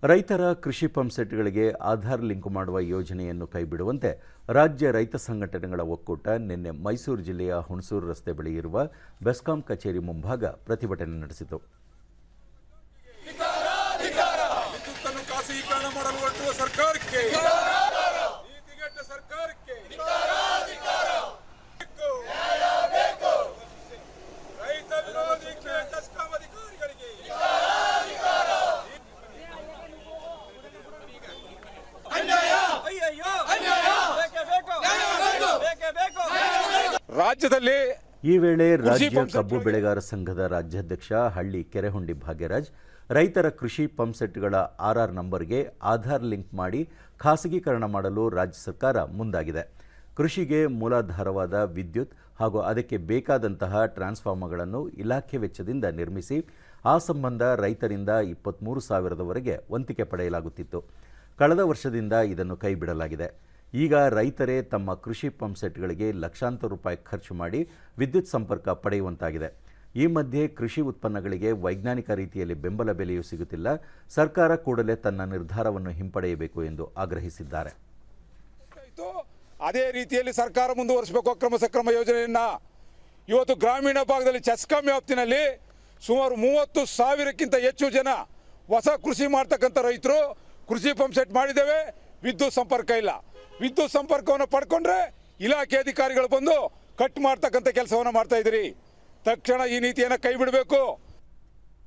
ರೈತರ ಕೃಷಿ ಪಂಪ್ಸೆಟ್ಗಳಿಗೆ ಆಧಾರ್ ಲಿಂಕ್ ಮಾಡುವ ಯೋಜನೆಯನ್ನು ಕೈಬಿಡುವಂತೆ ರಾಜ್ಯ ರೈತ ಸಂಘಟನೆಗಳ ಒಕ್ಕೂಟ ನಿನ್ನೆ ಮೈಸೂರು ಜಿಲ್ಲೆಯ ಹುಣಸೂರು ರಸ್ತೆ ಬಳಿ ಇರುವ ಬೆಸ್ಕಾಂ ಕಚೇರಿ ಮುಂಭಾಗ ಪ್ರತಿಭಟನೆ ನಡೆಸಿತು. ರಾಜ್ಯದಲ್ಲಿ ಈ ವೇಳೆ ರಾಜ್ಯ ಕಬ್ಬು ಬೆಳೆಗಾರ ಸಂಘದ ರಾಜ್ಯಾಧ್ಯಕ್ಷ ಹಳ್ಳಿ ಕೆರೆಹುಂಡಿ ಭಾಗ್ಯರಾಜ್ ರೈತರ ಕೃಷಿ ಪಂಪ್ಸೆಟ್ಗಳ ಆರ್ಆರ್ ನಂಬರ್ಗೆ ಆಧಾರ್ ಲಿಂಕ್ ಮಾಡಿ ಖಾಸಗೀಕರಣ ಮಾಡಲು ರಾಜ್ಯ ಸರ್ಕಾರ ಮುಂದಾಗಿದೆ. ಕೃಷಿಗೆ ಮೂಲಾಧಾರವಾದ ವಿದ್ಯುತ್ ಹಾಗೂ ಅದಕ್ಕೆ ಬೇಕಾದಂತಹ ಟ್ರಾನ್ಸ್ಫಾರ್ಮರ್ಗಳನ್ನು ಇಲಾಖೆ ವೆಚ್ಚದಿಂದ ನಿರ್ಮಿಸಿ ಆ ಸಂಬಂಧ ರೈತರಿಂದ 23,000ವರೆಗೆ ವಂತಿಕೆ ಪಡೆಯಲಾಗುತ್ತಿತ್ತು. ಕಳೆದ ವರ್ಷದಿಂದ ಇದನ್ನು ಕೈಬಿಡಲಾಗಿದೆ. ಈಗ ರೈತರೇ ತಮ್ಮ ಕೃಷಿ ಪಂಪ್ಸೆಟ್ಗಳಿಗೆ ಲಕ್ಷಾಂತರ ರೂಪಾಯಿ ಖರ್ಚು ಮಾಡಿ ವಿದ್ಯುತ್ ಸಂಪರ್ಕ ಪಡೆಯುವಂತಾಗಿದೆ. ಈ ಮಧ್ಯೆ ಕೃಷಿ ಉತ್ಪನ್ನಗಳಿಗೆ ವೈಜ್ಞಾನಿಕ ರೀತಿಯಲ್ಲಿ ಬೆಂಬಲ ಬೆಲೆಯೂ ಸಿಗುತ್ತಿಲ್ಲ. ಸರ್ಕಾರ ಕೂಡಲೇ ತನ್ನ ನಿರ್ಧಾರವನ್ನು ಹಿಂಪಡೆಯಬೇಕು ಎಂದು ಆಗ್ರಹಿಸಿದ್ದಾರೆ. ಅದೇ ರೀತಿಯಲ್ಲಿ ಸರ್ಕಾರ ಮುಂದುವರಿಸಬೇಕು ಅಕ್ರಮ ಸಕ್ರಮ ಯೋಜನೆಯನ್ನ. ಇವತ್ತು ಗ್ರಾಮೀಣ ಭಾಗದಲ್ಲಿ ಚೆಸ್ಕಾಂ ವ್ಯಾಪ್ತಿನಲ್ಲಿ ಸುಮಾರು 30,000ಕ್ಕಿಂತ ಹೆಚ್ಚು ಜನ ಹೊಸ ಕೃಷಿ ಮಾಡ್ತಕ್ಕಂಥ ರೈತರು ಕೃಷಿ ಪಂಪ್ಸೆಟ್ ಮಾಡಿದ್ದೇವೆ, ವಿದ್ಯುತ್ ಸಂಪರ್ಕ ಇಲ್ಲ. ವಿದ್ಯುತ್ ಸಂಪರ್ಕವನ್ನು ಪಡ್ಕೊಂಡ್ರೆ ಇಲಾಖೆ ಅಧಿಕಾರಿಗಳು ಬಂದು ಕಟ್ ಮಾಡ್ತಕ್ಕಂಥ ಕೆಲಸವನ್ನು ಮಾಡ್ತಾ ಇದ್ದೀರಿ. ತಕ್ಷಣ ಈ ನೀತಿಯನ್ನು ಕೈ ಬಿಡಬೇಕು.